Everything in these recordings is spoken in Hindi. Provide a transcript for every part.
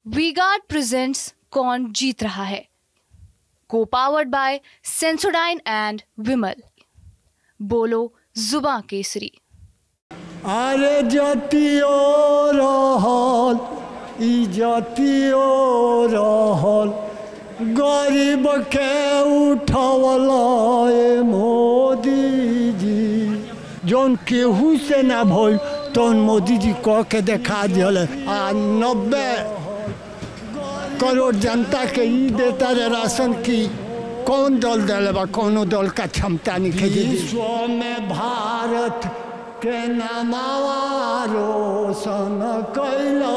वी-गार्ड प्रेजेंट्स कौन जीत रहा है, को पावर्ड बाय सेंसोडाइन एंड विमल। बोलो जुबां केसरी। अरे जतियो रहल ई जतियो रहल, गरीब के उठवला ए मोदी जी। जौन केहू से ना भइल तौन मोदी जी कह के देखा दिल। 90 करोड़ जनता के ई देता रे राशन की कौन दल दिले बा? कोनो दल का क्षमता नहीं है। विश्व में भारत के नामवा रोशन कैला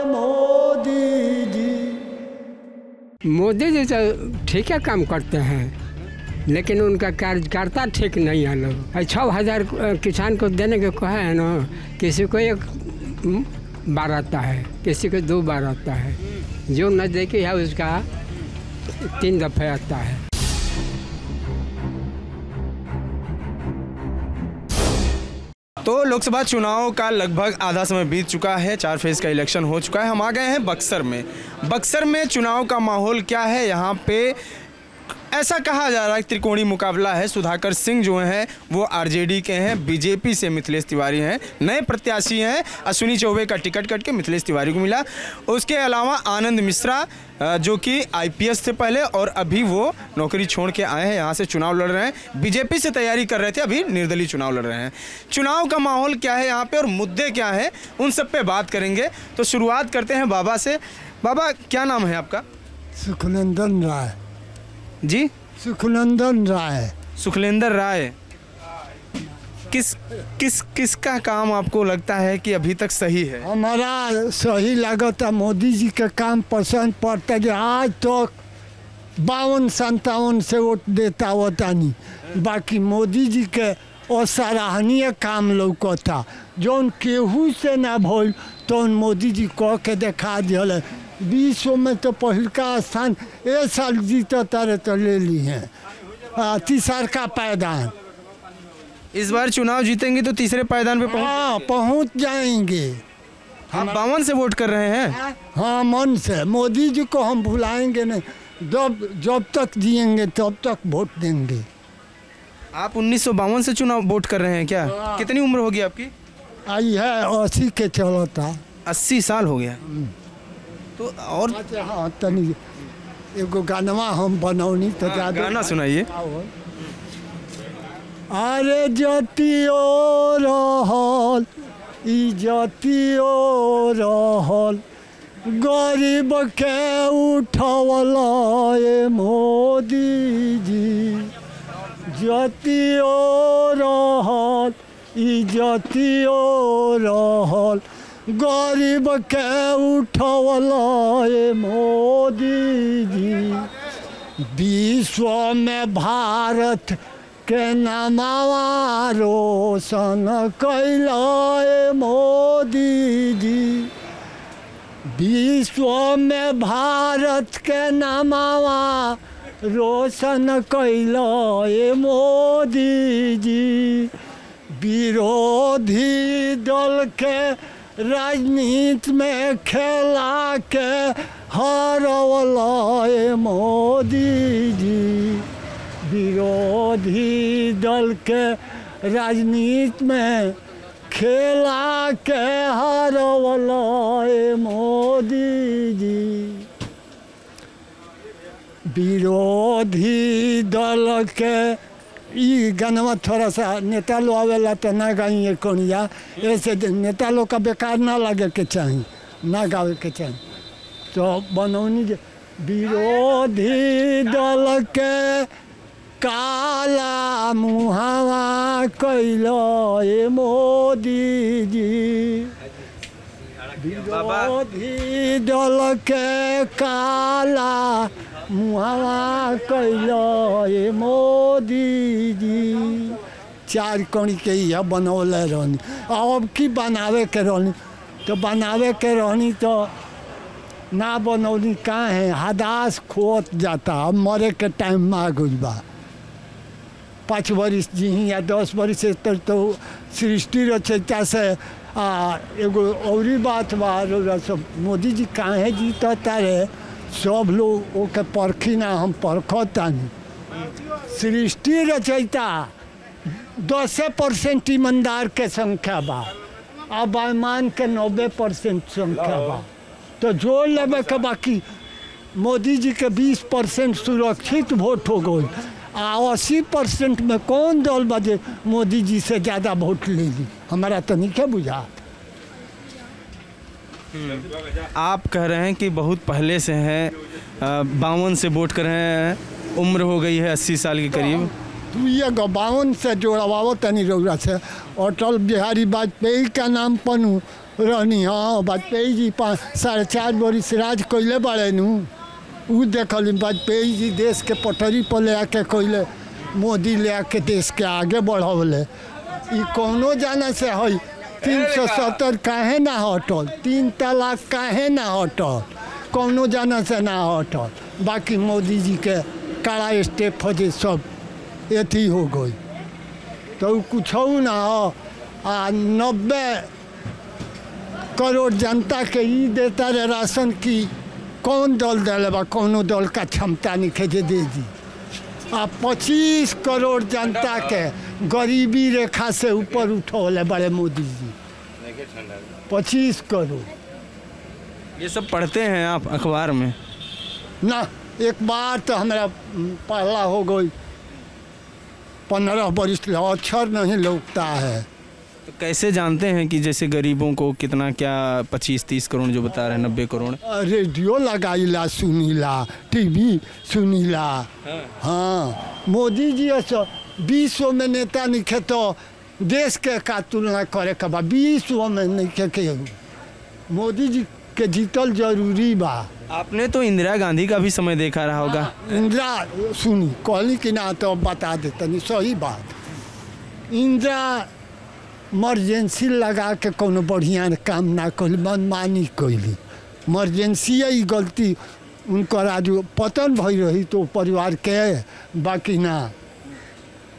मोदी जी। मोदी जी तो ठीक है काम करते हैं, लेकिन उनका कार्यकर्ता ठीक नहीं है। लोग 6000 किसान को देने के कहे हैं ना, किसी को 1 बार आता है, किसी को 2 बार आता है, जो नज़दीकी है उसका 3 दफ़े आता है। तो लोकसभा चुनाव का लगभग आधा समय बीत चुका है, 4 फेज़ का इलेक्शन हो चुका है। हम आ गए हैं बक्सर में। बक्सर में चुनाव का माहौल क्या है? यहाँ पे ऐसा कहा जा रहा है त्रिकोणीय मुकाबला है। सुधाकर सिंह जो हैं वो आरजेडी के हैं, बीजेपी से मिथिलेश तिवारी हैं, नए प्रत्याशी हैं। अश्विनी चौबे का टिकट कट के मिथिलेश तिवारी को मिला। उसके अलावा आनंद मिश्रा जो कि आईपीएस थे पहले और अभी वो नौकरी छोड़ के आए हैं, यहाँ से चुनाव लड़ रहे हैं। बीजेपी से तैयारी कर रहे थे, अभी निर्दलीय चुनाव लड़ रहे हैं। चुनाव का माहौल क्या है यहाँ पे और मुद्दे क्या हैं, उन सब पे बात करेंगे। तो शुरुआत करते हैं बाबा से। बाबा, क्या नाम है आपका? सुखनंदन राय जी, सुखनंदन राय। सुखलेंदर राय। किसका काम आपको लगता है कि अभी तक सही है? हमारा सही लगता मोदी जी का काम पसंद पड़ता है। आज तक 52-57 से वोट देता होता नहीं। बाकी मोदी जी के असराहनीय काम लौकता, जौन केहू से ना भइल तौन मोदी जी कह के देखा दिल। विश्व में तो पहिलका स्थान ए साल जीता तारे तो ले ली हैं, तीसर का पायदान। इस बार चुनाव जीतेंगे तो तीसरे पायदान पे पहुँच जाएंगे। आप 52 से वोट कर रहे हैं? हाँ, मन से। मोदी जी को हम भुलाएंगे नहीं। जब तक जिएंगे तब तक वोट देंगे। आप 1952 से चुनाव वोट कर रहे हैं क्या? कितनी उम्र होगी आपकी? आई है 80 के चलता। 80 साल हो गया। तो और हाँ, तनी एगो गानवा हम बनौनी तो गाना सुनाइए। अरे जतियो रहल ई जतियो रहल, गरीब के उठवला ए मोदी जी। जतियो रहल ई जतियो रहल, गरीब के उठवला ए मोदी जी। विश्व में भारत के नामवा रोशन कैला ए मोदी जी। विश्व में भारत के नामवा रोशन कैला ए मोदी जी। विरोधी दल के राजनीति में खेला के हरवला ए मोदी जी। विरोधी दल के राजनीति में खेला के हरवला ए मोदी जी। विरोधी दल के ई गानवा थोड़ा सा नेता लोग आवेला तो ना गाइए कोनिया, ऐसे नेता लोग का बेकार ना लगे के चाहिए, ना गावे के चाहिए। तो बनौनी विरोधी दल के काला मुहावा कैला ए मोदी जी। विरोधी दल के काला मुहावा कैला ए मोदी जी। 4 कणी के यह बनौले रहनी। अब की बनावे के रहनी तो बनावे के रहनी तो ना बनौनी कहाँ है। हदास खोत जाता, अब मरे के टाइम में आ गई बा। 5 वर्ष जी या 10 वर्ष से तो सृष्टि रचयिता से एगो औरी बात बा रउरा सब, मोदी जी काहे जीतता रे, सब लोग ओके परखी ना, हम परखतानी। सृष्टि रचयिता 10% ईमानदार के संख्या बा, अब बेईमान के 90% संख्या बा, तो जोड़ लेवे के बाकी मोदी जी के 20% सुरक्षित वोट हो गई, 80% में कौन दल बजे मोदी जी से ज़्यादा वोट ले ली, हमारा तो नहीं क्या बुझा। आप कह रहे हैं कि बहुत पहले से हैं, 52 से वोट कर रहे हैं, उम्र हो गई है 80 साल के करीब। तू ये 52 से जोड़वाओ तनी रउरा से, अटल बिहारी वाजपेयी का नाम पनू रहनी। हाँ, वाजपेयी जी 4.5 बरिस राज कैले बड़े नू, उ देखल वाजपेयी जी देश के पटरी पर ले आके कैले, मोदी ले आके देश के आगे बढ़ौले। ई कौनो जाना से है 370 काहे ना हटल, 3 तलाक काहे ना हटल, कौनो जाना से ना हटल। बाकी मोदी जी के कड़ा स्टेप हो जे सब एथी हो गई, तो कुछ ना हो। 90 करोड़ जनता के ई देता रे राशन की कौन दल दिले बा, कौनो दल का क्षमता नहीं खेजे दे दी। 25 करोड़ जनता के गरीबी रेखा से ऊपर उठौले बड़े मोदी जी, 25 करोड़। ये सब पढ़ते हैं आप अखबार में? ना, एक बार तो हमारा पहला हो गई, 15 बरिस अक्षर नहीं लौटता है। तो कैसे जानते हैं कि जैसे गरीबों को कितना, क्या 25-30 करोड़ जो बता रहे हैं, 90 करोड़? रेडियो लगाईला, सुनीला, टीवी सुनीला। हाँ, मोदी जी ऐसा 20 में नेता नहीं तो देश के का तुलना करे के बा, 20 में नहीं के मोदी जी के जीतल जरूरी बा। आपने तो इंदिरा गांधी का भी समय देखा रहा होगा। इंदिरा सुनी कहली कि ना, तो बता देते सही बात। इंदिरा इमरजेंसी लगा के कोनो बढ़िया काम ना कैली, मनमानी कैली, इमरजेंसी ही गलती उनकर आज पतन भई रही तो परिवार के, बाकी ना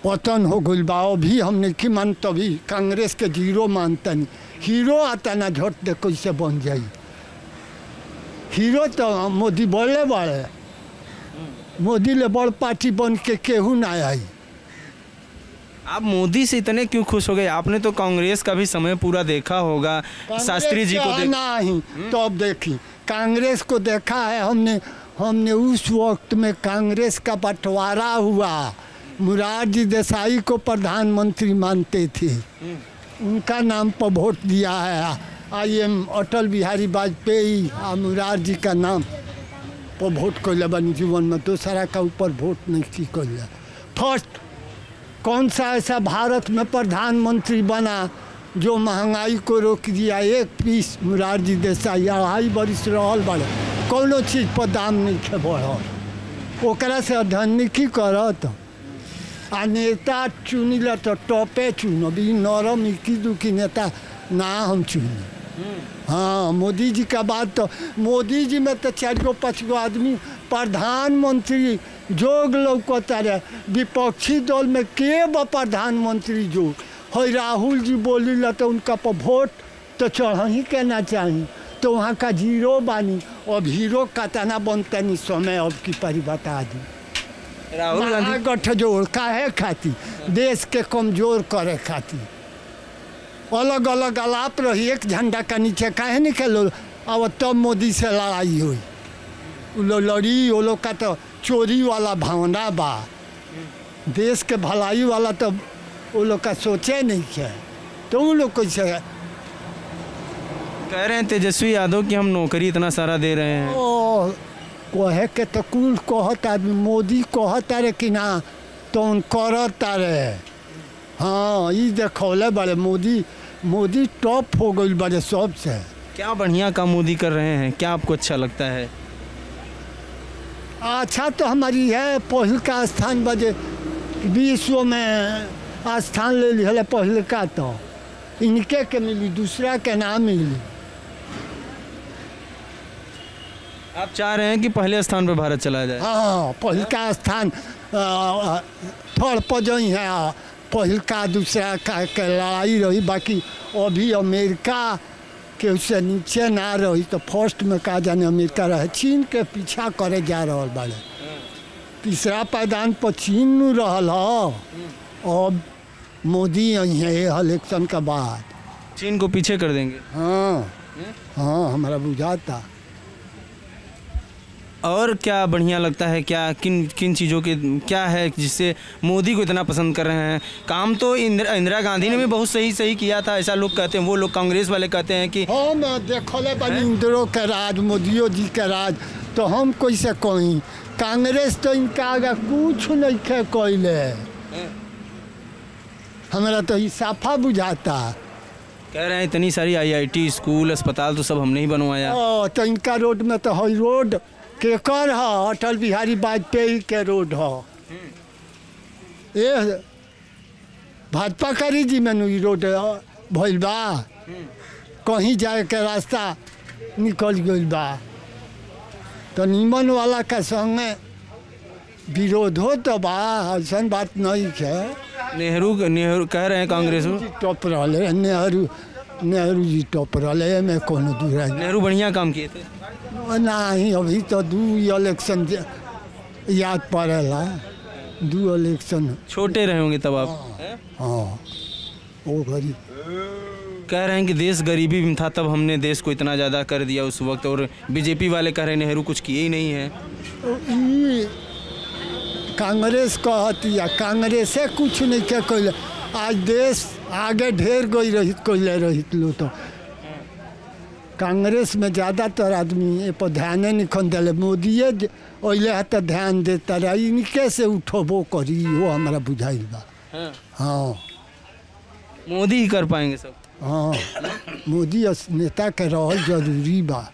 पतन हो गई बा। अभी हमने की मान, तभी कांग्रेस के जीरो मानता नहीं, हीरो आता ना झट दे कैसे बन जाई। हीरो तो मोदी बड़े बड़े, मोदी ले बड़ पार्टी बन के केहू ना आई। आप मोदी से इतने क्यों खुश हो गए? आपने तो कांग्रेस का भी समय पूरा देखा होगा, शास्त्री जी को नहीं तो अब देखी कांग्रेस को देखा है हमने उस वक्त में कांग्रेस का बंटवारा हुआ, मुरारजी देसाई को प्रधानमंत्री मानते थे, उनका नाम पर वोट दिया है। IM अटल बिहारी वाजपेयी और मुरारजी का नाम पर वोट कैले बनी जीवन में, दूसरा का ऊपर वोट नहीं कैले। फर्स्ट कौन सा ऐसा भारत में प्रधानमंत्री बना जो महंगाई को रोक दिया? एक पीस मुरारजी देसाई, 2.5 बरिस रहल बड़े, कोनो चीज़ पर दाम नहीं खे बढ़ल, ओकरा से अधनिकी करत। आ नेता चुनिला तो टॉपे चुनब, नरम इक्की दुखी नेता ना हम चुनी। हाँ, मोदी जी का बात तो, मोदी जी में तो 4-5 गो आदमी प्रधानमंत्री जोग लौकता रहे, विपक्षी दल में के बा प्रधानमंत्री जोग है? राहुल जी बोली ला तो उनका पर वोट तो चढ़ ही के ना चाहिए, तो वहाँ का जीरो बानी। अब हीरो का तना बनता नहीं समय, अब की परी बता दी। राहुल गांधी गठजोड़ काहे खाती? देश के कमजोर करे खाती। अलग अलग आलाप रही, एक झंडा का नीचे काहे नहीं खेलो। अब तब मोदी से लड़ाई हुई, लड़ी वो लोग का तो चोरी वाला भावना बा, देश के भलाई वाला तो वो लोग का सोचे नहीं है, तो वो लोग कैसे कह रहे हैं तेजस्वी यादव कि हम नौकरी इतना सारा दे रहे हैं? ओ कहे के तो कुल कहता आदमी, मोदी कहता रे कि ना तो उन करता रे। हाँ, ये देखौले बड़े मोदी टॉप हो गई बड़े सबसे। क्या बढ़िया काम मोदी कर रहे हैं, क्या आपको अच्छा लगता है? अच्छा तो हमारी है पहल का स्थान बजे विश्व में स्थान ले लिया, पहल का तो इनके के मिली, दूसरा के ना मिली। आप चाह रहे हैं कि पहले स्थान पर भारत चला जाए? हाँ, पहल का स्थान थर्ड पर जो है, पहल का दूसरा का लड़ाई रही, बाकी अभी अमेरिका के उससे नीचे ना रही तो फर्स्ट में का जाने अमेरिका रहे, चीन के पीछा करे जा रहा बाड़े। तीसरा पायदान पर चीन में रहल ह। अब मोदी आई है इलेक्शन के बाद चीन को पीछे कर देंगे। हाँ हाँ हमारा बुझाता। और क्या बढ़िया लगता है, क्या किन किन चीज़ों के क्या है जिससे मोदी को इतना पसंद कर रहे हैं? काम तो इंदिरा गांधी ने भी बहुत सही किया था, ऐसा लोग कहते हैं। वो लोग कांग्रेस वाले कहते हैं कि हाँ मैं देखले बनी इंदिरो के राज, मोदियो जी के राज, तो हम कैसे कहीं कांग्रेस तो इनका आगे कुछ नहीं खे कैले। हमारा तो ये साफा बुझाता। कह रहे हैं इतनी सारी IIT स्कूल अस्पताल तो सब हमने ही बनवाया। तो इनका रोड में तो हई रोड केकर है, अटल बिहारी वाजपेयी के रोड है। ये भाजपा करी जी में ई रोड भइल बा, कहीं जाए के रास्ता निकल गइल बा। तो निमन वाला के संगे विरोध हो तो बा, ऐसा बात नहीं है। नेहरू कह रहे हैं कांग्रेस में टॉप रहे, नेहरू जी टॉप रहे में कोनो दूर है। नेहरू बढ़िया काम किए थे। नहीं अभी तो 2 इलेक्शन याद पड़ेला, 2 इलेक्शन छोटे रहे होंगे तब आप। हाँ वो घड़ी कह रहे हैं कि देश गरीबी में था तब हमने देश को इतना ज़्यादा कर दिया उस वक्त, और बीजेपी वाले कह रहे हैं नेहरू कुछ किए ही नहीं है। कांग्रेस कहती है, कांग्रेस से कुछ नहीं क्या कैले। आज देश आगे ढेर गई रही कैले रही लो तो कांग्रेस में ज़्यादातर आदमी ये पर ध्यान नहीं दिले। मोदी अले है तो ध्यान देता रही, इनके से उठबो करी, वो हमारा बुझाइल बा। हाँ मोदी ही कर पाएंगे सब। हाँ मोदी नेता के रहल जरूरी बा।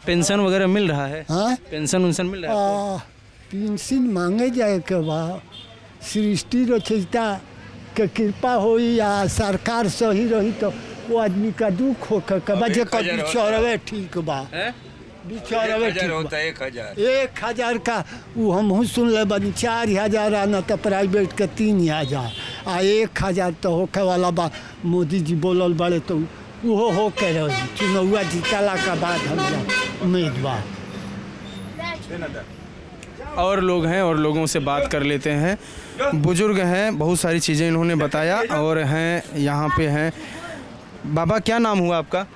पेंशन वगैरह मिल रहा है? हाँ पेंशन उनसन मिल रहा है? पेंशन मांगे जाए के बा, सृष्टि रचयिता के कृपा हो या सरकार सही रही तो वो आदमी का दुख हो के बा, जेकर बिचौरवे ठीक बा, बिचौरवे ठीक बा। 1000 का वो हम सुन ले बनी 4000 आना तो प्राइवेट के 3000 आ 1000 तो होके वाला बा। मोदी जी बोलल बड़े तो वो हो के रही, चुनाव जीतला के बाद हमारा उम्मीद बा। और लोग हैं और लोगों से बात कर लेते हैं। बुजुर्ग हैं, बहुत सारी चीज़ें इन्होंने बताया और हैं यहाँ पे हैं। बाबा क्या नाम हुआ आपका?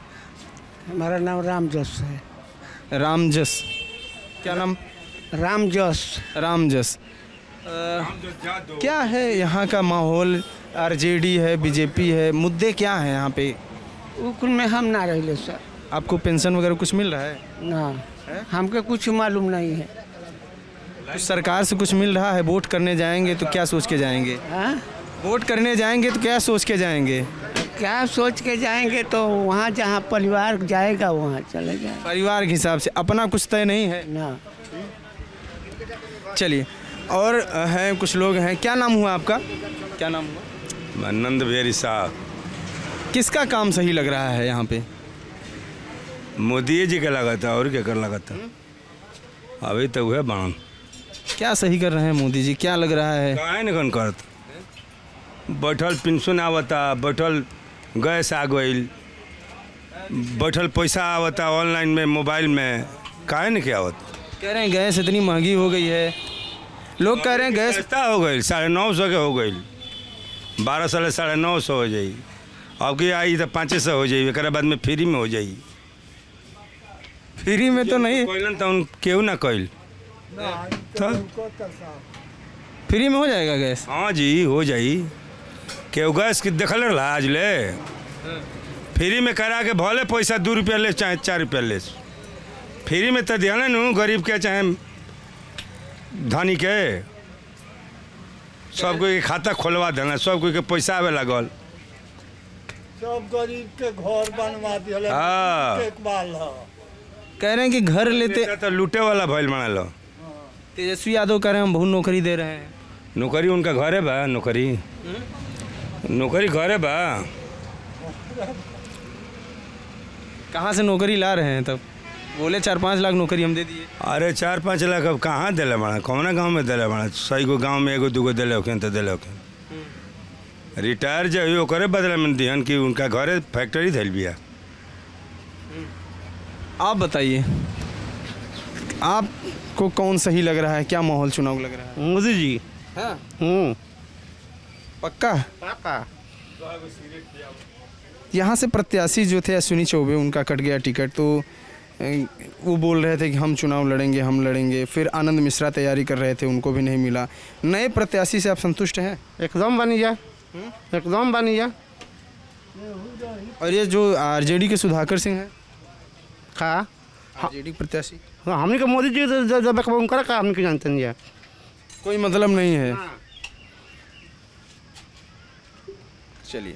हमारा नाम रामजस है। रामजस? क्या नाम? रामजस। रामजस। क्या है यहाँ का माहौल? RJD है, BJP है, मुद्दे क्या हैं यहाँ पे? उकुल में हम ना रहे सर। आपको पेंशन वगैरह कुछ मिल रहा है? ना हमको कुछ मालूम नहीं है। तो सरकार से कुछ मिल रहा है? वोट करने जाएंगे तो क्या सोच के जाएंगे? वोट करने जाएंगे तो क्या सोच के जाएंगे? क्या सोच के जाएंगे तो वहाँ जहाँ परिवार जाएगा वहाँ चले जाए। परिवार के हिसाब से, अपना कुछ तय नहीं है ना। चलिए और हैं कुछ लोग हैं। क्या नाम हुआ आपका? क्या नाम हुआ? नंद बिहारी साहब। किसका काम सही लग रहा है यहाँ पे? मोदी जी का लगा था और क्या कर लगा था? अभी तो वह बाण क्या सही कर रहे हैं मोदी जी? क्या लग रहा है? काहे नहीं करत? बैठल पेंशन आवता, बैठल गैस आ गई, बैठल पैसा आवता ऑनलाइन में मोबाइल में, काहे नहीं क्या आवत? कह रहे हैं गैस इतनी महंगी हो गई है। लोग कह रहे हैं गैस सस्ता हो गई, 950 के हो गई, 1200 से 950 हो जाई। अब की आई तो 500 हो जाई, एक बाद में फ्री में हो जाई। फ्री में तो नहीं, कैलन तो केहू ना कैल तो फ्री में हो जाएगा गैस? हाँ जी हो जाई। केहू गैस की देखल रहा आज ले, फ्री में करा के भले पैसा 2 रुपया ले चाहे 4 रुपया ले, फ्री में तो दिया ना गरीब के चाहे धनी के, सब कोई के खाता खोलवा देना, सब कोई के पैसा आवे लगल, सब गरीब के घर बनवा दिया। हाँ। कह रहे हैं कि घर लेते तो लूटे वाला भइल बना लो। तेजस्वी यादव कह रहे हैं हम बहुत नौकरी दे रहे हैं। नौकरी उनका घरे बा, नौकरी घरे बा। कहाँ से नौकरी ला रहे हैं? तब बोले 4-5 लाख नौकरी हम दे दिए। अरे 4-5 लाख अब कहाँ दिले बना? कौना गाँव में दिले बना? सही को गाँव में 1-2 दिले होके तो दिले होके, रिटायर जो हुई ओकरे बदला में दिहन कि उनका घरे फैक्ट्री धैल बिया। आप बताइए, आपको कौन सही लग रहा है, क्या माहौल चुनाव लग रहा है? मोदी जी। हाँ पक्का? पापा यहाँ से प्रत्याशी जो थे अश्विनी चौबे, उनका कट गया टिकट, तो वो बोल रहे थे कि हम चुनाव लड़ेंगे, हम लड़ेंगे। फिर आनंद मिश्रा तैयारी कर रहे थे, उनको भी नहीं मिला। नए प्रत्याशी से आप संतुष्ट हैं? एकदम बनी जा, एकदम बनी जा। और ये जो आरजेडी के सुधाकर सिंह हैं, का आरजेडी प्रत्याशी, हमने के मोदी जी जब उनका का हमने के जानते नहीं है, कोई मतलब नहीं है। चलिए,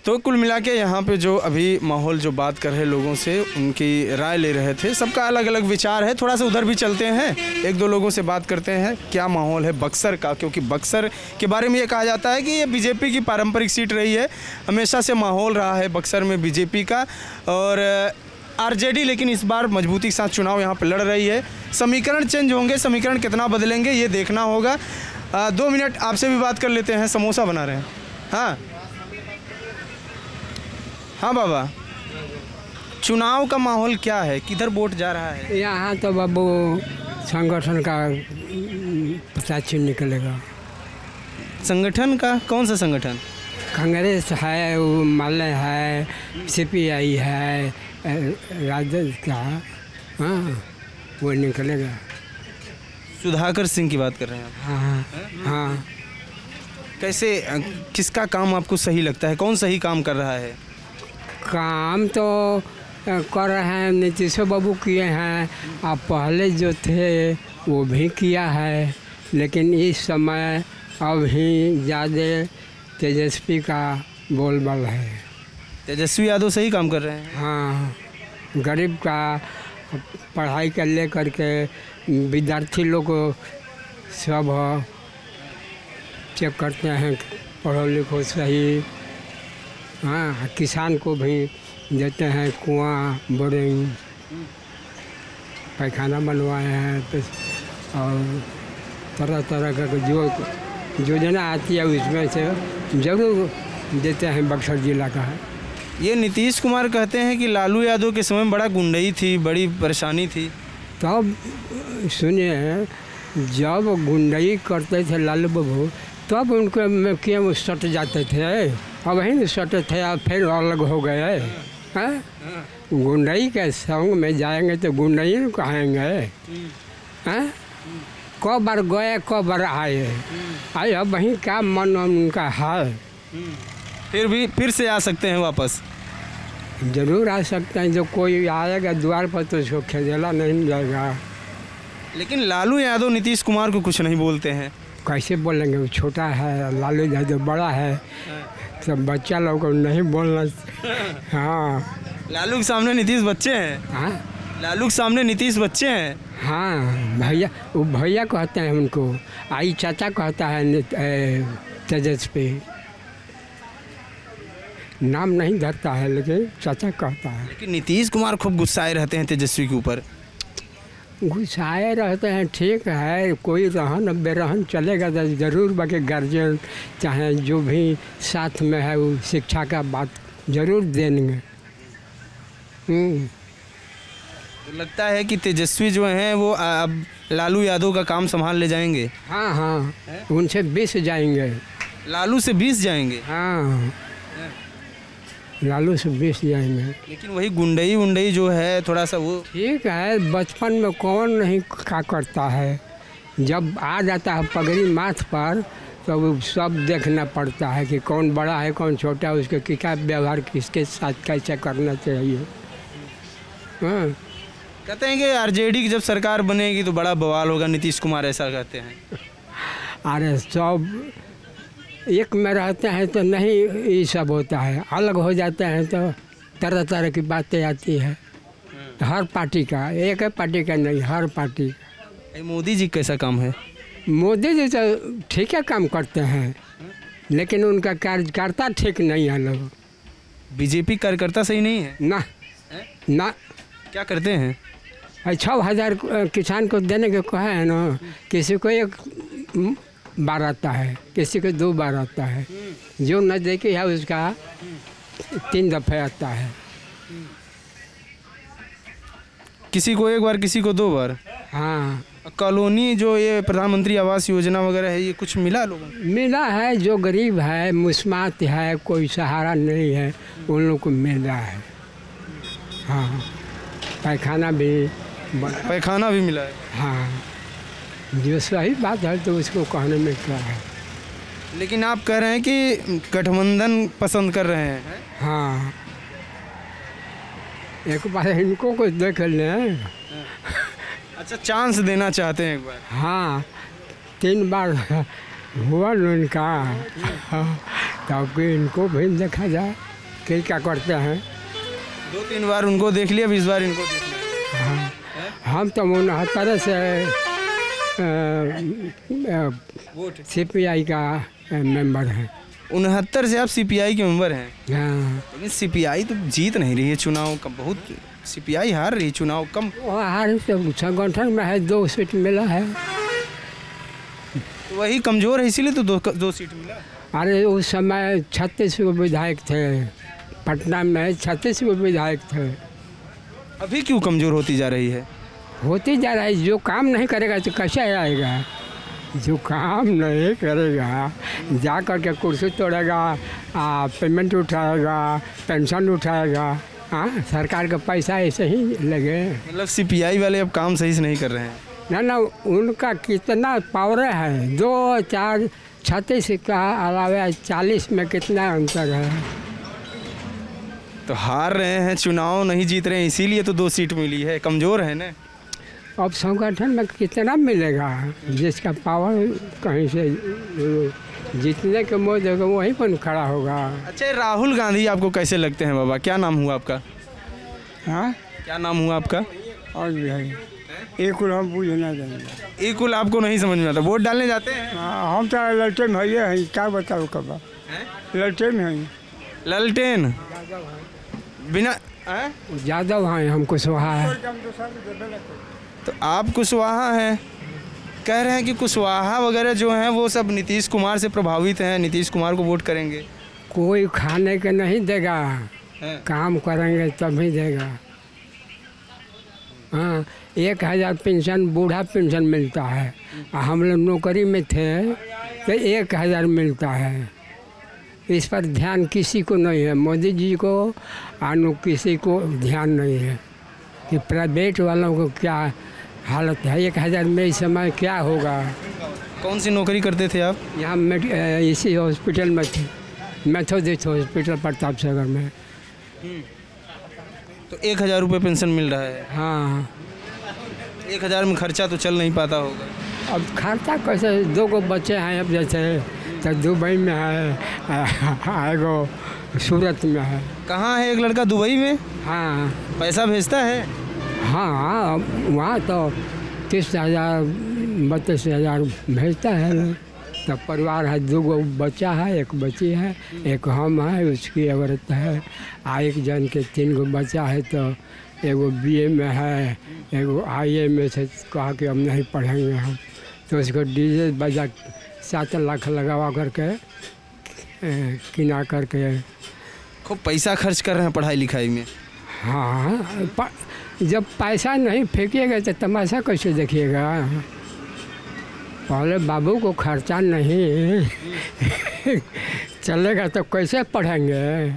तो कुल मिला के यहाँ पे जो अभी माहौल जो बात कर रहे लोगों से, उनकी राय ले रहे थे। सबका अलग अलग विचार है। थोड़ा सा उधर भी चलते हैं, एक दो लोगों से बात करते हैं क्या माहौल है बक्सर का, क्योंकि बक्सर के बारे में ये कहा जाता है कि ये बीजेपी की पारंपरिक सीट रही है, हमेशा से माहौल रहा है बक्सर में बीजेपी का। और आरजेडी लेकिन इस बार मजबूती के साथ चुनाव यहाँ पर लड़ रही है। समीकरण चेंज होंगे, समीकरण कितना बदलेंगे ये देखना होगा। 2 मिनट आपसे भी बात कर लेते हैं। समोसा बना रहे हैं? हाँ हाँ बाबा, चुनाव का माहौल क्या है, किधर वोट जा रहा है? यहाँ तो बाबू संगठन का पता निकलेगा। संगठन का? कौन सा संगठन? कांग्रेस है, वो माले है, सीपीआई है, राजद का, हाँ वो निकलेगा। सुधाकर सिंह की बात कर रहे हैं आप? हाँ हाँ। कैसे, किसका काम आपको सही लगता है, कौन सही काम कर रहा है? काम तो कर रहे हैं, नीतीश बाबू किए हैं, अब पहले जो थे वो भी किया है, लेकिन इस समय अभी ज़्यादा तेजस्वी का बोलबाला है। तेजस्वी यादव सही काम कर रहे हैं? हाँ, गरीब का पढ़ाई कर ले करके विद्यार्थी लोग को सब चेक करते हैं, पढ़ो लिखो सही। हाँ, किसान को भी देते हैं कुआं, बोरिंग, पैखाना बनवाए हैं, तो और तरह तरह का जो योजना आती है उसमें से ज़रूर देते हैं बक्सर जिला का। ये नीतीश कुमार कहते हैं कि लालू यादव के समय में बड़ा गुंडई थी, बड़ी परेशानी थी। तब सुनिए, जब गुंडई करते थे लालू बाबू, तब उनको में क्यों सट जाते थे, अब ही नहीं सटे थे, अब फिर अलग हो गए हैं। गुंडई के संग में जाएंगे तो गुंडई न कहेंगे हैं। कब बार गए, कब बार आए, अब वहीं का मन उनका है। फिर से आ सकते हैं वापस? जरूर आ सकते हैं, जो कोई आएगा द्वार पर तो उसको खेजेला नहीं जाएगा। लेकिन लालू यादव नीतीश कुमार को कुछ नहीं बोलते हैं। कैसे बोलेंगे, वो छोटा है, लालू यादव बड़ा है, सब बच्चा लोग को नहीं बोलना। हाँ, लालू के सामने नीतीश बच्चे हैं। हाँ, लालू के सामने नीतीश बच्चे हैं। हाँ भैया, वो भैया कहते हैं उनको, आई चाचा कहता है तेजस्वी, नाम नहीं धरता है लेकिन चाचा कहता है। लेकिन नीतीश कुमार खूब गुस्साए रहते हैं तेजस्वी के ऊपर। गुस्साए रहते हैं, ठीक है, कोई रहन बेरहन चलेगा तो ज़रूर, बाकी गार्जियन चाहे जो भी साथ में है वो शिक्षा का बात ज़रूर देंगे। तो लगता है कि तेजस्वी जो हैं वो अब लालू यादव का काम संभाल ले जाएंगे। हाँ हाँ, उनसे 20 जाएंगे। लालू से 20 जाएंगे? हाँ, लालू से 20 जाएंगे। लेकिन वही गुंडई जो है थोड़ा सा वो, ठीक है, बचपन में कौन नहीं क्या करता है, जब आ जाता है पगड़ी माथ पर तो सब देखना पड़ता है कि कौन बड़ा है कौन छोटा है, उसके क्या व्यवहार किसके साथ कैसे करना चाहिए। हाँ, कहते हैं कि आरजेडी की जब सरकार बनेगी तो बड़ा बवाल होगा, नीतीश कुमार ऐसा कहते हैं। अरे सब एक में रहते हैं तो नहीं ये सब होता है, अलग हो जाते हैं तो तरह तरह की बातें आती है। हर पार्टी का, एक है पार्टी का नहीं, हर पार्टी का। मोदी जी कैसा काम है? मोदी जी तो ठीक है काम करते हैं, लेकिन उनका कार्यकर्ता ठीक नहीं है। लोग बीजेपी कार्यकर्ता सही नहीं है ना ना। क्या करते हैं? 6,000 किसान को देने के कहा है ना, किसी को एक बार आता है, किसी को 2 बार आता है। जो नज़दीकी है उसका 3 दफ़े आता है। किसी को 1 बार, किसी को 2 बार। हाँ, कॉलोनी जो ये प्रधानमंत्री आवास योजना वगैरह है, ये कुछ मिला लोगों को? मिला है। जो गरीब है, मुस्मात है, कोई सहारा नहीं है, उन लोग को मिल रहा है। हाँ, पैखाना भी मिला है। हाँ, जो सही बात है तो उसको कहने में क्या है। लेकिन आप कह रहे हैं कि गठबंधन पसंद कर रहे हैं। हाँ, एक बार इनको को देख लें। अच्छा, चांस देना चाहते हैं एक बार? हाँ, 3 बार हुआ न उनका। हाँ, तब इनको भी देखा जाए कि क्या करते हैं। 2-3 बार उनको देख लिया, 20 बार इनको देख लिया। हाँ, हम तो 69 से CPI का मेंबर हैं। 69 से आप CPI के मेंबर हैं? हाँ, लेकिन CPI तो जीत नहीं रही है चुनाव का, बहुत CPI हार रही है चुनाव। कम हार तो संगठन में है, 2 सीट मिला है। तो वही कमज़ोर है, इसीलिए तो 2 सीट मिला। अरे उस समय 36 गो विधायक थे, पटना में 36 गो विधायक थे। अभी क्यों कमज़ोर होती जा रही है? होती जा रहा है। जो काम नहीं करेगा तो कैसे आएगा? जो काम नहीं करेगा, जा कर के कुर्सी तोड़ेगा, पेमेंट उठाएगा, पेंशन उठाएगा। हाँ, सरकार का पैसा ऐसे ही लगे। मतलब CPI वाले अब काम सही से नहीं कर रहे हैं? ना, उनका कितना पावर है। 2, 4, 36 का अलावा 40 में कितना अंतर है। तो हार रहे हैं, चुनाव नहीं जीत रहे हैं, इसीलिए तो 2 सीट मिली है। कमज़ोर है ना। अब संगठन में कितना मिलेगा? जिसका पावर कहीं से जीतने के मोद होगा वहीं पर खड़ा होगा। अच्छा, राहुल गांधी आपको कैसे लगते हैं बाबा? क्या नाम हुआ आपका? हाँ, क्या नाम हुआ आपका? और भी है एक हम पूछना चाहिए। एक आपको नहीं समझ में आता? वोट डालने जाते हैं? हम तो ललटेन में हैं, क्या बताओ कब ललटेन में हैं। ललटेन बिना यादव हैं, हम कुशवाहा है। तो आप कुशवाहा हैं, कह रहे हैं कि कुशवाहा वगैरह जो हैं वो सब नीतीश कुमार से प्रभावित हैं, नीतीश कुमार को वोट करेंगे। कोई खाने के नहीं देगा, काम करेंगे तभी देगा। हाँ, 1000 पेंशन, बूढ़ा पेंशन मिलता है। हम लोग नौकरी में थे तो 1000 मिलता है। इस पर ध्यान किसी को नहीं है, मोदी जी को किसी को ध्यान नहीं है कि प्राइवेट वालों को क्या हालत है। 1000 में इस समय क्या होगा? कौन सी नौकरी करते थे आप? यहाँ इसी हॉस्पिटल में थे, मेथोडिस्ट हॉस्पिटल प्रताप सागर में। तो 1000 रुपये पेंशन मिल रहा है? हाँ, 1000 में खर्चा तो चल नहीं पाता होगा। अब खर्चा कैसे? 2 गो बच्चे हैं, अब जैसे तो दुबई में है, एगो सूरत में है। कहाँ है एक लड़का? दुबई में? हाँ, पैसा भेजता है? हाँ, वहाँ तो 30,000 32,000 भेजता है। तब परिवार है, 2 गो बच्चा है, 1 बच्ची है, 1 हम है, उसकी औरत है। एक जन के 3 गो बच्चा है, तो एगो BA में है, एगो IA में से कहा कि हम नहीं पढ़ेंगे हम, तो उसको डीजे बजा 7 लाख लगवा करके किना करके खूब पैसा खर्च कर रहे हैं पढ़ाई लिखाई में। हाँ, जब पैसा नहीं फेंकिएगा तो तमाशा कैसे देखिएगा? पहले बाबू को खर्चा नहीं चलेगा तो कैसे पढ़ेंगे?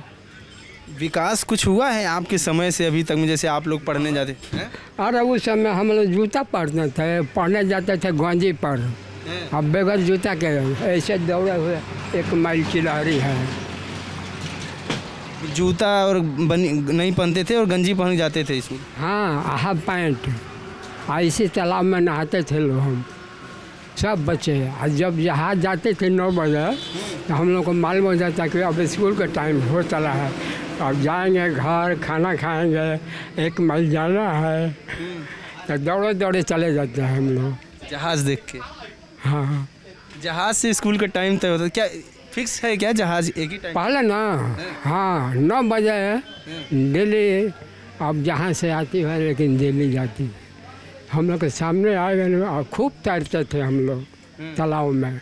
विकास कुछ हुआ है आपके समय से अभी तक में, जैसे आप लोग पढ़ने जाते हैं? अरे उस समय हम लोग जूता पहनते थे, पढ़ने जाते थे गंजी पर। अब बगैर जूता के ऐसे दौड़े हुए 1 माइल की लहरी है। जूता और नहीं पहनते थे और गंजी पहन जाते थे इसमें? हाँ, हाफ पैंट। इसी तालाब में नहाते थे लोग, हम सब बच्चे। और जब जहाज जाते थे 9 बजे तो हम लोग को मालूम हो जाता कि अब स्कूल का टाइम हो चला है, अब जाएंगे घर, खाना खाएंगे, 1 माइल जाना है, तो दौड़े दौड़े चले जाते हैं हम लोग जहाज़ देख के। हाँ, जहाज़ से स्कूल का टाइम तय होता है क्या? फिक्स है क्या जहाज़ एक ही टाइम? पहले ना, हाँ, 9 बजे दिल्ली, अब जहाँ से आती है लेकिन दिल्ली जाती। हम लोग के सामने आएगा ना, खूब तैरते थे हम लोग तालाब में।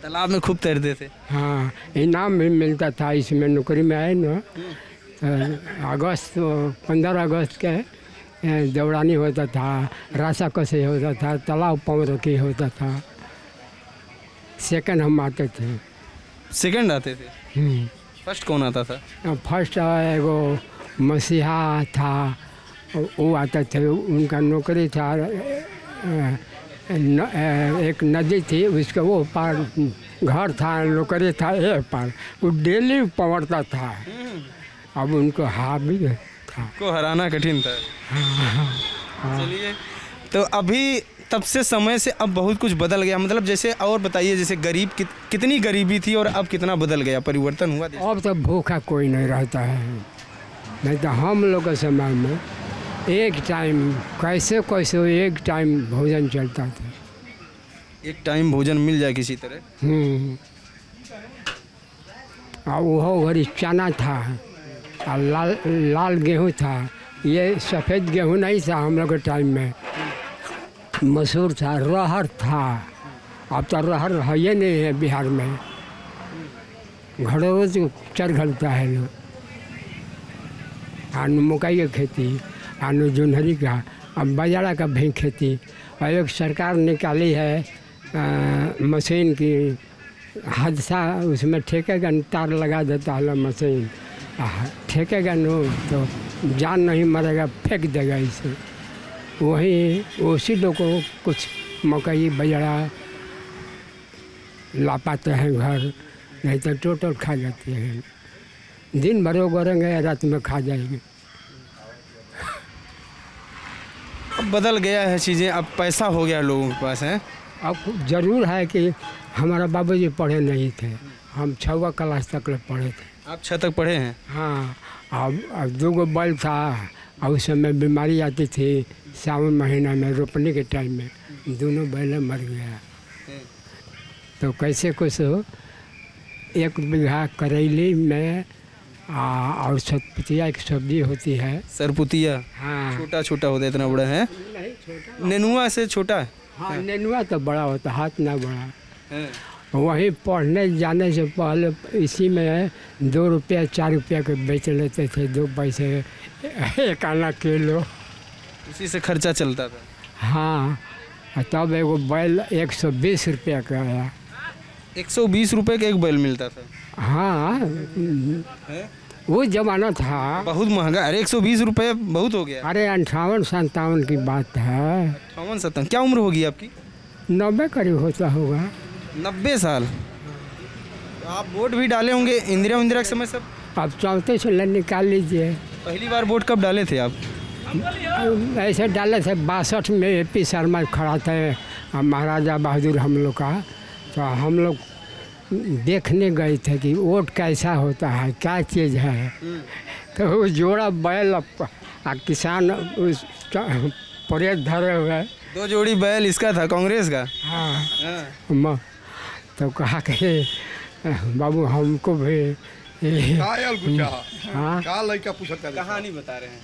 तालाब में खूब तैरते थे। हाँ, इनाम भी मिलता था। इसमें नौकरी में आए ना, अगस्त 15 अगस्त के दौड़ानी होता था, रासा कसे होता था, तालाब पौर की होता था। सेकंड हम आते थे। सेकंड आते थे? फर्स्ट कौन आता था? फर्स्ट एगो मसीहा था, वो आता थे। उनका नौकरी था, एक नदी थी उसके वो पार घर था, नौकरी था एक पार। वो डेली पवड़ता था। अब उनको हावी था, को हराना कठिन था। चलिए, तो अभी तब से समय से अब बहुत कुछ बदल गया, मतलब जैसे और बताइए, जैसे गरीब कितनी गरीबी थी और अब कितना बदल गया, परिवर्तन हुआ? अब तो भूखा कोई नहीं रहता है। नहीं तो हम लोग के समय में एक टाइम कैसे एक टाइम भोजन चलता था। एक टाइम भोजन मिल जाए किसी तरह। और वो घड़ी चना था और लाल गेहूँ था। ये सफ़ेद गेहूँ नहीं था हम लोग के टाइम में। मसूर था, रहर था। अब तो रहर है ही नहीं है बिहार में। घरों से चर घलता है लोग। आलू मकई की खेती, आलू जोन्हरी का, अब बाजरा का भी खेती। और एक सरकार निकाली है मशीन की, हादसा उसमें ठेकेगा, तार लगा देता है मशीन, ठेकेगा नो तो जान नहीं मरेगा, फेंक देगा इसे। वही उसी लोग को कुछ मकई बाजरा ला पाते हैं घर, नहीं तो टोटल खा जाते हैं। दिन भर वो करेंगे, रात में खा जाएंगे। अब बदल गया है चीज़ें, अब पैसा हो गया लोगों के पास है। अब ज़रूर है कि हमारा बाबूजी पढ़े नहीं थे, हम 6वीं क्लास तक पढ़े थे। आप 6 तक पढ़े हैं? हाँ। अब 2 बैल था और उस समय बीमारी आती थी सावन महीना में, रोपने के टाइम में दोनों बैल मर गया। तो कैसे कुछ 1 बीघा करेली में और सतपुतिया एक सब्जी होती है, सरपुतिया। हाँ, छोटा छोटा होता है, इतना बड़ा है? नहीं छोटा, नेनुआ से छोटा है। हाँ, नेनुआ तो बड़ा होता, हाथ ना बड़ा। वहीं पढ़ने जाने से पहले इसी में 2 रुपया 4 रुपया के बेच लेते थे, 2 पैसे 1 आना किलो। उसी से खर्चा चलता था। हाँ, तब एगो बैल 120 रुपया का आया। 120 रुपये का एक बैल मिलता था? हाँ, वो जमाना था। बहुत महंगा। अरे 120 रुपये बहुत हो गया। अरे 58-57 की बात है। 58-57? क्या उम्र होगी आपकी? 90 करीब होता होगा। 90 साल? आप वोट भी डाले होंगे इंदिरा के समय सब? अब 34 से निकाल लीजिए। पहली बार वोट कब डाले थे आप? ऐसे डाले थे 62 में, AP शर्मा खड़ा थे, महाराजा बहादुर हम लोग का। तो हम लोग देखने गए थे कि वोट कैसा होता है, क्या चीज़ है। तो वो जोड़ा बैल आ किसान उस परेड धरे हुए। 2 जोड़ी बैल इसका था, कांग्रेस का? हाँ। तो कहा कि बाबू हमको भी हाँ, कहानी बता रहे हैं।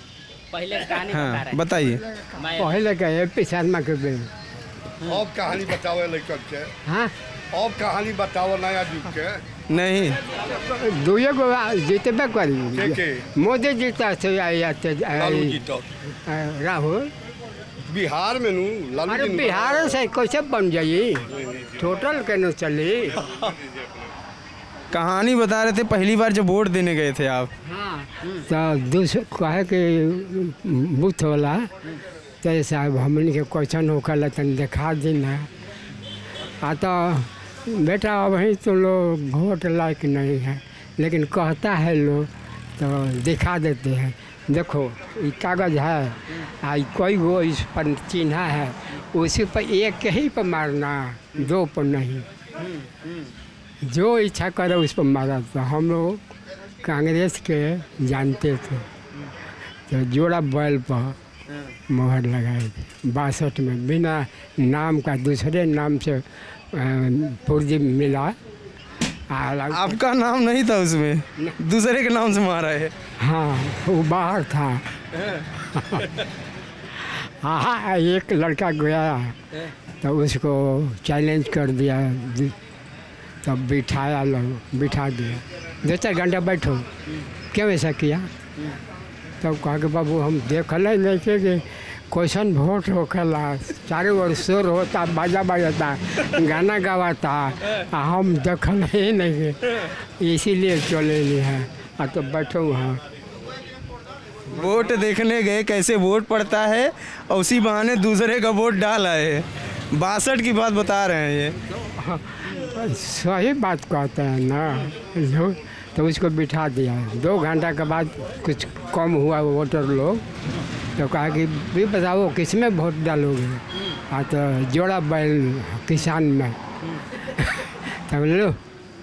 पहले कहानी बता हाँ, रहे हैं। बताइए। पहले का AP शर्मा के भी। अब कहानी बताओ लड़कन के। हाँ, अब कहानी बताओ नया युग के। नहीं, 2 गो जीतबे करी। के मोदी जीता थे लालू जी तो राहुल। बिहार में नू लालू अरे जी बिहार से कैसे बन जाई, टोटल के न चली। कहानी बता रहे थे, पहली बार जब वोट देने गए थे आप। हाँ, तो दूसरे कहे कि बूथ वाला तो साहब हमने के क्वेश्चन होकर तन दिखा देना। तो बेटा वही तो लोग वोट लायक नहीं है, लेकिन कहता है लोग तो दिखा देते हैं। देखो ये कागज़ है, कोई गो इस पर चिन्ह है, उसी पर एक ही पर मारना, 2 पर नहीं। जो इच्छा करे उस पर मारा। तो हम लोग कांग्रेस के जानते थे, तो जोड़ा बैल पर मोहर लगाए थे 62 में, बिना नाम का दूसरे नाम से पुर्जी मिला। आपका नाम नहीं था उसमें, दूसरे के नाम से मारा है? हाँ, वो बाहर था। हाँ, एक लड़का गया तो उसको चैलेंज कर दिया तब बिठाया लोग, बिठा दिया, 2-4 घंटा बैठो, क्यों ऐसा किया? तब कहा कि बाबू हम देखल लेके कि क्वेश्चन वोट होखेला, चारों ओर शोर होता, बाजा बजाता, गाना गावाता, हम देखल ही नहीं, इसीलिए चले लिए हैं। तो बैठो वहाँ। वोट देखने गए कैसे वोट पड़ता है और उसी बहाने दूसरे का वोट डाल आए। 62 की बात बता रहे हैं ये। सही बात कहते हैं ना लोग, तो उसको बिठा दिया। 2 घंटा के बाद कुछ कम हुआ वोटर लोग, तो कहा कि भी बताओ किस में वोट डालोगे? तो जोड़ा बैल किसान में। तब लो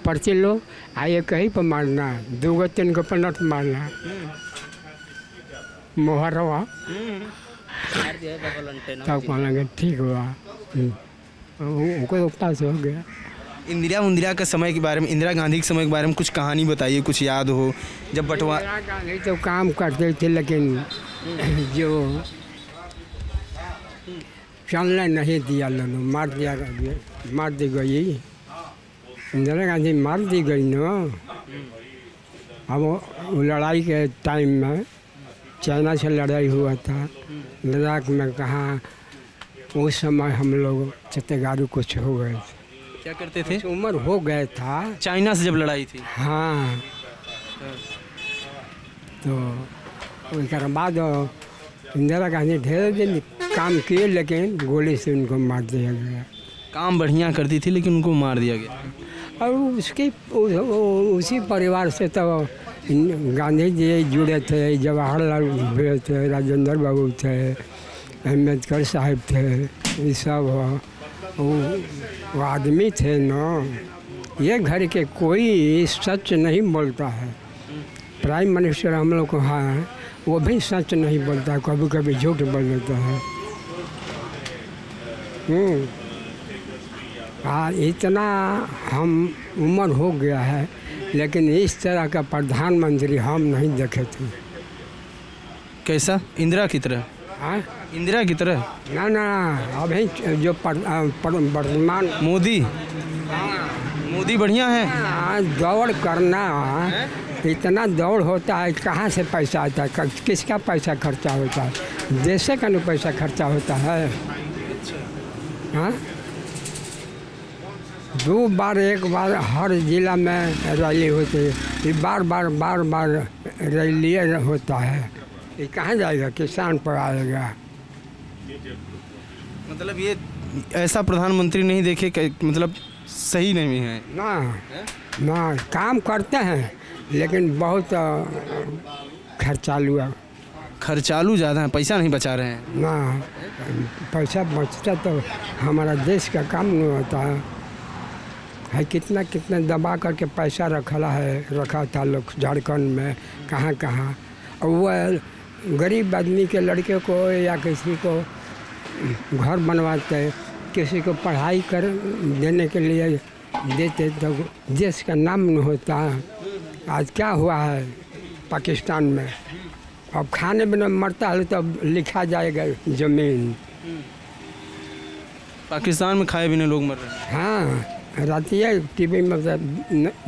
पर्ची लो, आइए कहीं पर मारना, 2-3 को पर नोट मारना, मोहर हुआ। तब कहलेंगे ठीक हुआ, उनको पास हो गया। इंदिरा के समय के बारे में, इंदिरा गांधी के समय के बारे में कुछ कहानी बताइए, कुछ याद हो जब बंटवा। इंदिरा गांधी तो काम करते थे, लेकिन जो चलने नहीं दिया लोग, मार दी गई। इंदिरा गांधी मार दी गई ना। अब वो लड़ाई के टाइम में चाइना से लड़ाई हुआ था, लद्दाख में, कहाँ उस समय हम लोग छत्तीसगढ़ कुछ हो गए थे। क्या करते थे? उम्र हो गया था चाइना से जब लड़ाई थी। हाँ, तो उसके बाद इंदिरा गांधी ढेर दिन काम किए, लेकिन गोली से उनको मार दिया गया। काम बढ़िया करती थी लेकिन उनको मार दिया गया। और उसके उसी परिवार से तो गांधी जी जुड़े थे, जवाहरलाल नेहरू थे, राजेंद्र बाबू थे, अम्बेडकर साहब थे, ये सब वो आदमी थे ना। ये घर के कोई सच नहीं बोलता है। प्राइम मिनिस्टर हम लोग को है, वो भी सच नहीं बोलता, कभी कभी झूठ बोल देता है। इतना हम उम्र हो गया है, लेकिन इस तरह का प्रधानमंत्री हम नहीं देखे थे। कैसा? इंदिरा की तरह? हाँ, इंदिरा की तरह? ना, अभी जो वर्तमान मोदी बढ़िया है। दौड़ करना, इतना दौड़ होता है, कहाँ से पैसा आता है? किसका पैसा खर्चा होता है? देश का न पैसा खर्चा होता है। हाँ, 2 बार 1 बार हर जिला में रैली होती है, बार रैली होता है। ये कहाँ जाएगा? किसान पर आएगा। मतलब ये ऐसा प्रधानमंत्री नहीं देखे, मतलब सही नहीं है ना, काम करते हैं लेकिन बहुत खर्चालू ज़्यादा है, पैसा नहीं बचा रहे हैं ना। पैसा बचता तो हमारा देश का काम नहीं होता है। कितना दबा करके पैसा रखा था लोग झारखंड में, कहाँ। और वो गरीब आदमी के लड़के को या किसी को घर बनवाते, किसी को पढ़ाई कर देने के लिए देते, तो देश का नाम नहीं होता। आज क्या हुआ है पाकिस्तान में? अब खाने बिना मरता है तो लिखा जाएगा जमीन। पाकिस्तान में खाए बिना लोग मर रहे हैं। हाँ, रातिया टीवी में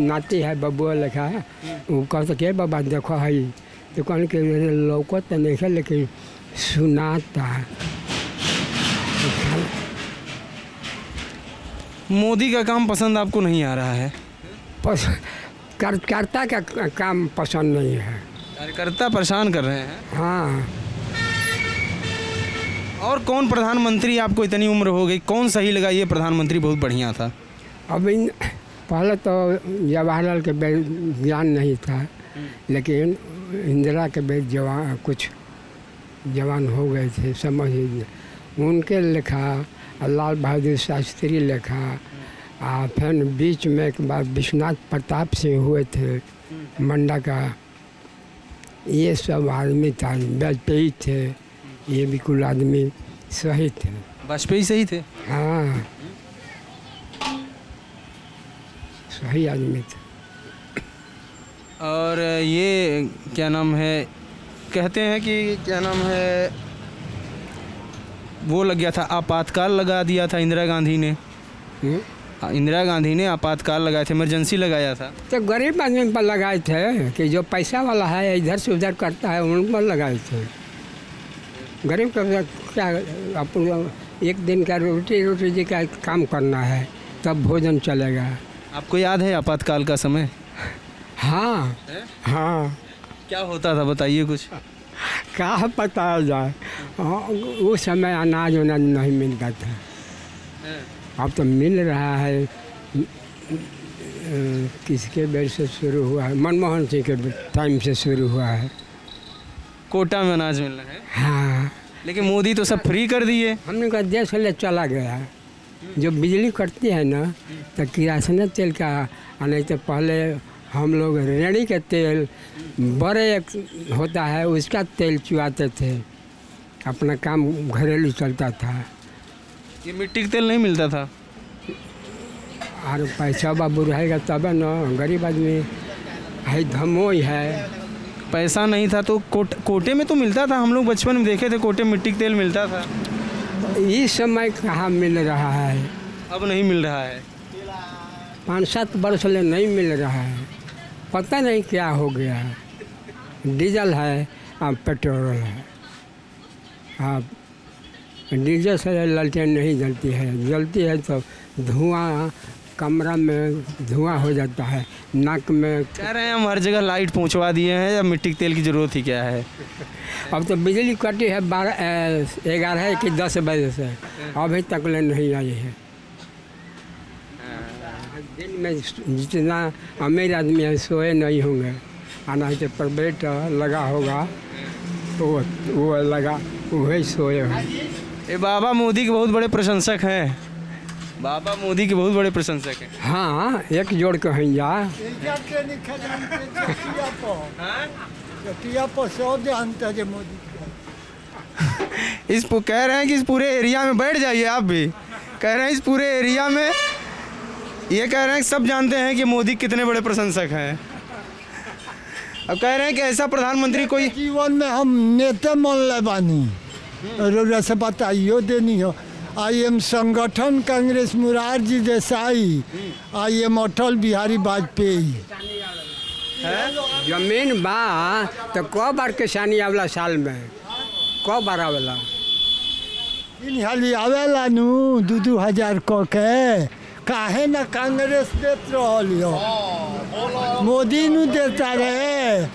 नाती है बबुआ लिखा है, वो कहते के बाबा देखो है, तो कहने के लौको तो नहीं है लेकिन सुनाता है। मोदी का काम पसंद आपको नहीं आ रहा है? कार्यकर्ता का काम पसंद नहीं है। कार्यकर्ता परेशान कर रहे हैं। हाँ। और कौन प्रधानमंत्री आपको, इतनी उम्र हो गई, कौन सही लगा ये प्रधानमंत्री बहुत बढ़िया था? अभी पहले तो जवाहरलाल के बेर ज्ञान नहीं था, लेकिन इंदिरा के बेर कुछ जवान हो गए थे, समझ उनके लिखा, लाल बहादुर शास्त्री लिखा, फिर बीच में एक बार विश्वनाथ प्रताप सिंह हुए थे मंडा का, ये सब आदमी था। वाजपेयी थे, ये भी कुल आदमी सही थे। वाजपेयी सही थे? हाँ, सही आदमी थे। और ये क्या नाम है, कहते हैं कि क्या नाम है, वो लग गया था आपातकाल लगा दिया था इंदिरा गांधी ने। इंदिरा गांधी ने आपातकाल लगाए थे, इमरजेंसी लगाया था। तो गरीब आदमी पर लगाए थे कि जो पैसा वाला है इधर से उधर करता है उन पर लगाए थे। गरीब का क्या, अपन एक दिन का रोटी जी का काम करना है तब भोजन चलेगा। आपको याद है आपातकाल का समय? हाँ हाँ। क्या होता था बताइए कुछ। क्या बताया जाए, उस समय अनाज उनाज नहीं मिलता था, अब तो मिल रहा है। किसके बेर से शुरू हुआ है? मनमोहन सिंह के टाइम से शुरू हुआ है। कोटा में अनाज मिल रहा है। हाँ, लेकिन मोदी तो सब फ्री कर दिए। हमने कहा देश ले चला गया। जो बिजली कटती है ना तो किरासन तेल का, नहीं तो पहले हम लोग रेड़ी के तेल बड़े एक होता है उसका तेल चुआते थे, अपना काम घरेलू चलता था। ये मिट्टी का तेल नहीं मिलता था। और पैसा बाबू रहेगा तब न, गरीब आदमी है, धमोई है। पैसा नहीं था तो कोटे में तो मिलता था, हम लोग बचपन में देखे थे कोटे मिट्टी का तेल मिलता था। इस समय कहाँ मिल रहा है? अब नहीं मिल रहा है। 5-7 वर्ष से नहीं मिल रहा है, पता नहीं क्या हो गया है। डीजल है और पेट्रोल है। अब डीजल से लालटेन नहीं जलती है, जलती है तो धुआं, कमरा में धुआं हो जाता है, नाक में। कह रहे हैं हम हर जगह लाइट पहुंचवा दिए हैं, या मिट्टी के तेल की ज़रूरत ही क्या है? अब तो बिजली कटी है 11 कि 10 बजे से, अभी तक ले नहीं आई है। दिन में जितना अमीर आदमी है सोए नहीं होंगे, आना है तो प्राइवेट लगा होगा वो लगा वही सोए हो। ये बाबा मोदी के बहुत बड़े प्रशंसक हैं। बाबा मोदी के बहुत बड़े प्रशंसक हैं। हाँ, एक जोड़ के हैं जा। इस कह रहे हैं कि इस पूरे एरिया में बैठ जाइए आप भी। कह रहे हैं इस पूरे एरिया में, ये कह रहे हैं सब जानते हैं कि मोदी कितने बड़े प्रशंसक हैं। अब कह रहे हैं कि ऐसा प्रधानमंत्री कोई जीवन में हम नेता मन ले बानी से बताइयो देनी हो। आई एम संगठन कांग्रेस मुरारजी देसाई, आई एम अटल बिहारी वाजपेयी। जमीन बा तो कब बार किसानी आवेला साल में, कब बार आवेला? इन हाली आवेला नु 2-2 हजार क के। काहे ना कांग्रेस देत रहियो, मोदी नु देता रहे।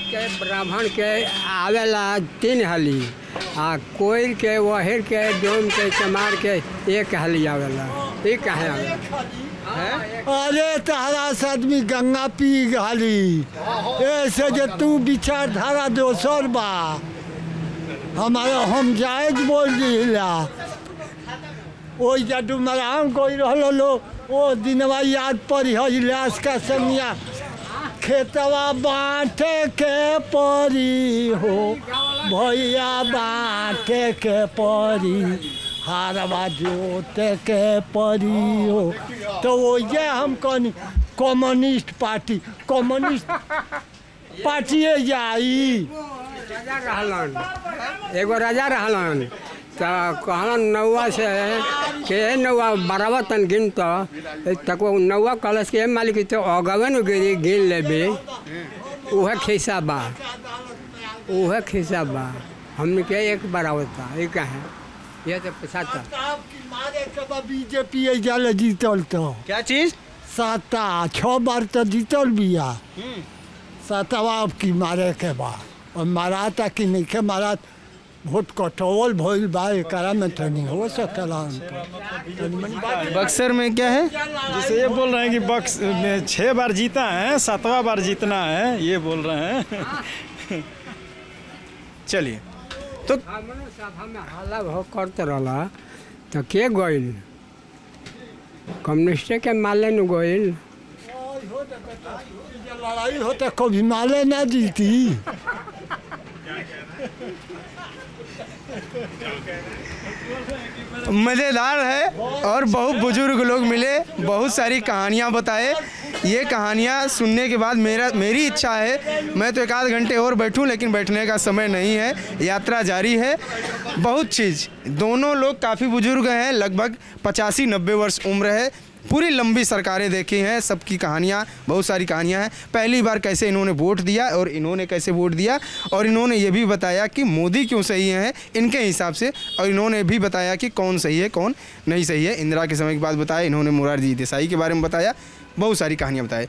के ब्राह्मण के आवेला 3 हाली, आ कोयल के, वहेर के, डोम के, चमार के 1 हाली आवेला। ये काहे आवेला? अरे तहरा से आदमी गंगा पी हाली, ऐसे जे तू विचारधारा दोसर बा। हमारा हम जायज बोल दिला। ओ डुमराम कोई रहलो लो, ओ दिनवा याद पड़ी हिलास का समिया। खेतवा बाँटे के परी हो भैया, बाँटे के परी, हारवा जोते के परी हो। तो वो ये हम कहनी कम्युनिस्ट पार्टी, कम्युनिस्ट पार्टिए जाई। एगो राजा रहलन तो कहलन नौवा से के नौवा बराबर तन गिन तक नौवा कलश के मालिक तो अगवे न गिन लेबे, वह खिस्सा बा, वह खिस्सा बा। हमने के एक बराबर था, ये कहे ये तो पछाता बीजेपी जाले जीतल। तो क्या चीज? 6 बार तो जीतल बिया। 7वां अब की मारे के बा, और माराता कि नहीं के मारा, वोट कटोवल भइल बा। एकरा में तो नहीं हो सकला। बक्सर में क्या है? जैसे ये बोल रहे हैं कि बक्स में 6 बार जीता है, 7वां बार जीतना है, ये बोल रहे हैं। चलिए तो सभा में हल्ला भो करते रहला तो के गइल? कम्युनिस्ट के माले न गइल। लड़ाई होता कभी माले ना जीती। मज़ेदार है और बहुत बुजुर्ग लोग मिले, बहुत सारी कहानियाँ बताए। ये कहानियाँ सुनने के बाद मेरी इच्छा है मैं तो 1 आध घंटे और बैठूं, लेकिन बैठने का समय नहीं है, यात्रा जारी है। बहुत चीज़, दोनों लोग काफ़ी बुजुर्ग हैं, लगभग 85-90 वर्ष उम्र है, पूरी लंबी सरकारें देखी हैं, सबकी कहानियाँ, बहुत सारी कहानियाँ हैं। पहली बार कैसे इन्होंने वोट दिया और इन्होंने कैसे वोट दिया, और इन्होंने ये भी बताया कि मोदी क्यों सही है इनके हिसाब से, और इन्होंने भी बताया कि कौन सही है कौन नहीं सही है। इंदिरा के समय की बात बताया, इन्होंने मोरारजी देसाई के बारे में बताया, बहुत सारी कहानियाँ बताए।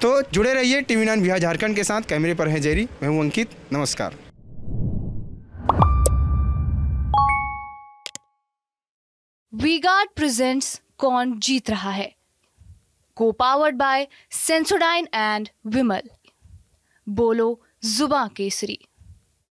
तो जुड़े रहिए TV9 बिहार झारखंड के साथ। कैमरे पर है जेरी, मैं हूँ अंकित, नमस्कार। वी-गार्ड प्रेजेंट्स कौन जीत रहा है, को पावर्ड बाय सेंसोडाइन एंड विमल। बोलो जुबां केसरी।